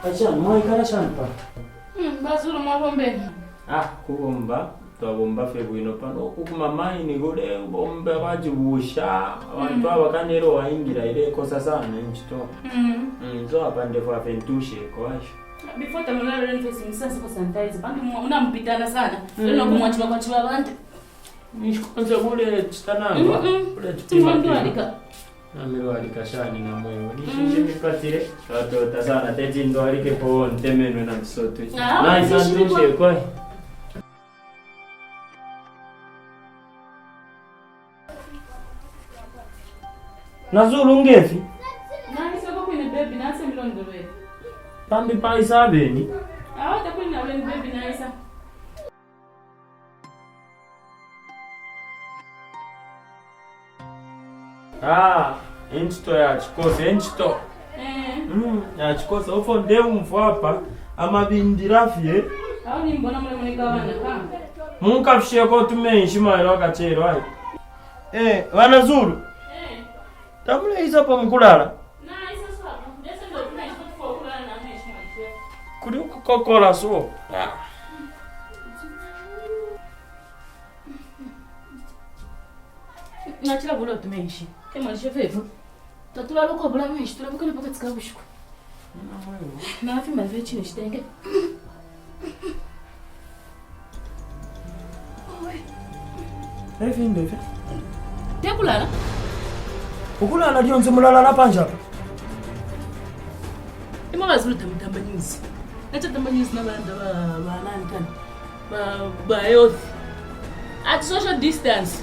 Acha mwaikala shampa. Bazulu mwabombe. Kubomba twabomba fe bwino pano okukuma maini gole bomba bajibusha abantu abakanero waingira ile kosa sana nchito. Nzo apande kwa pentushe kwasho. Before tamala rent face msasa kwa sanitize bandu unampitana sana. Leo kumwachiwa kwa chiwa bantu. Nishkonza kule chitananga. Kule timandwalika. Amirwalika shani na mwewe. Nishinje mipatire. Tatota sana teti ndo alike po ntemenwe na msoto. Na santushe kwa. Nazulu ngefi? Nani soko kwine baby nase milondolwe. Pambi pa isabeni. Awata kwine wen baby naisa. Enchito ya chikosa, enchito. Ya chikosa, ufo ndeu mfu hapa, ama bindirafie. Aho ni mbona mule mweneka wana kama? Munka fishie kwa tumeinshima ilo wakachero, hai. Wanazulu? Tamule isa pa mkulala? Na isa swapa, desa ndo tunaishi kwa kulala na mwenishima ishwe. Kuri ukokola so? Nachila bula tumeishi. Kema lishe vevu. Tatula loko bula mwishi, tulabukana paka tsikabushuko. Na afi malve chini shitenge. Efi ndefi. Tekulala? Ukulala dionze mulala la panja hapa. Ima bazulu tamutamba news. Nacha tamba news na banda ba nani kana. Ba health. At social distance.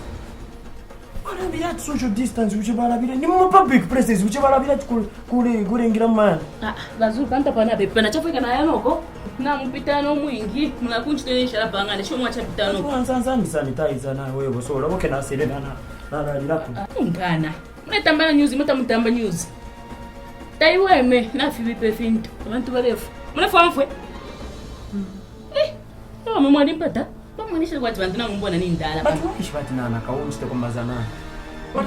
Wala bila social distance uche bala bila ni mo public places uche bala bila kule ngira man. Bazulu kanta pana bepe na chafika na yanoko. Na mpitano mwingi mnakunchitenesha la bangane sho mwacha pitano. Sansa ni sanitizer na wewe so labo kena selena na lilapo. Ngana. Mnatamba news mutamba news. Taiweme na fibipe finto. Abantu barefu. Mnafamfwe. No mwali mpata. Mwanisha kwa bantu na mbona ni ndala. Batu ishibati na kaunchite kwa mazana.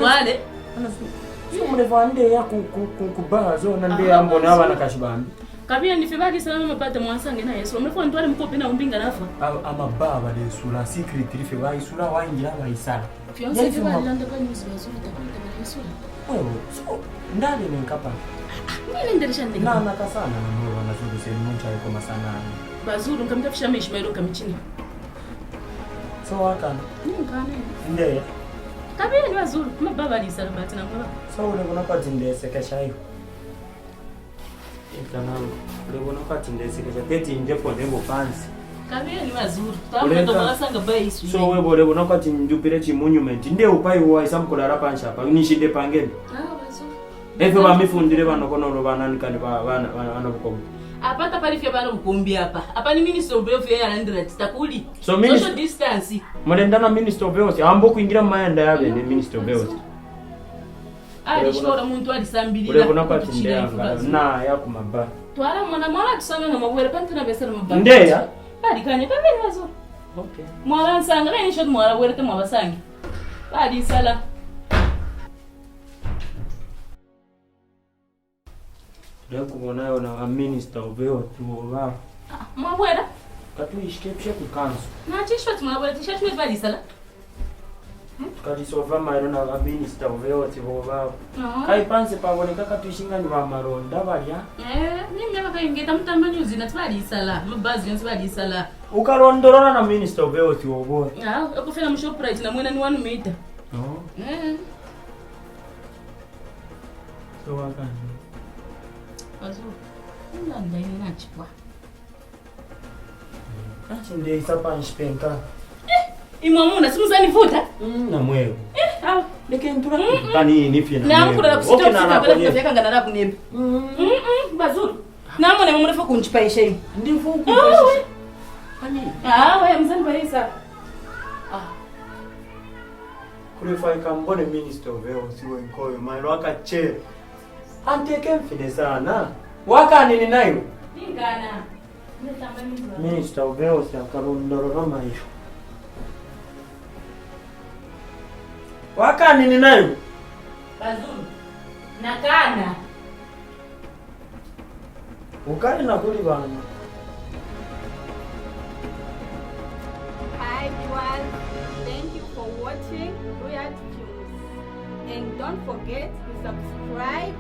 Wale. Sio mlevande ya kubazo na ndiye ambona abana kashibambi. Kabia nifibaki sana mapata mwansange na Yesu. Mlefo ntwale mkopi na umbinga nafa. Ama baba de sura secret life wa isura wangira wa isara. Fianse fiba landa kwa news bazuri takwita na Yesu. So ndani ni nkapa. Mimi nderesha ndani. Na nakasana na mwe wanazuru sema mcha yuko masana. Bazuru nkamtafisha mishmailo kamichini. So wakana. Ngane. Ndiye. Kabia ni bazuru kuma baba ni sarabati na mbaba. So ule kunapati ndiye sekesha hiyo. Itanangu. Ule kunapati ndiye sekesha teti nje kwa nembo fancy. Kabia ni bazuru. Tamu ndo malasanga bai isu. So wewe ule kunapati ndupire chi monument. Ndiye upai wa isamkola rapansha pa. Nishinde pangeni. Bazuru. Efe bamifundire bano kono robanani kani bana bukombe. Apata pali fya bana bukombe hapa. Hapa ni minister of health ya landra titakuli. So social distance. Mulendana minister of health ambo kuingira mayanda yabe ni minister of health. Shora muntu alisambirira. Ule kunapati ndeyanga na yakumaba. Twala mwana tusanga na mabwere pantu na besera mabanga. Ndeya? Bali kanye kabeni bazo. Okay. Mwala nsanga na nishot mwala bwere te mwabasangi. Bali sala. Leo kubonayo na minister of health wa. Mwabwera? Katu ishikepshe kukanso. Na chishwa mwabwera tishatu bali sala. Kali sova mairo na minister of health wa. Kai panse paboneka katu ishinga ni ba maronda balya. Mimi yaba kaingeta mutamba news na twali sala. Mabazi yonse bali sala. Ukalondorona na minister of health wa. Okufena mu Shoprite na mwena ni 1 meter. So wakani. Bazuru. Nanda ina nachipwa. Acha ndiye isapa nshpenka. Imwamuna simuzani vuta? Na mwewe. Lekentura. Bani nifi na. Na mkura kusita kusita bila kufika ngana na kunebe. Bazuru. Na mwana mumrefa kunchipaisha hivi. Ndivu huko. Ani. Wewe mzani baisa. Kulifai kambone minister of health siwe nkoyo mairo akache. Anteke mfine sana. Waka nini nayo? Ningana. Minister of health akalondorora mairo. Waka nini nayo? Bazuru. Nakana. Ukae na kuli bana. Hi viewers, thank you for watching Royal Tunes. And don't forget to subscribe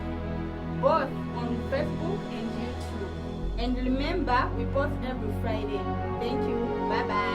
both on Facebook and YouTube. And remember, we post every Friday. Thank you. Bye bye.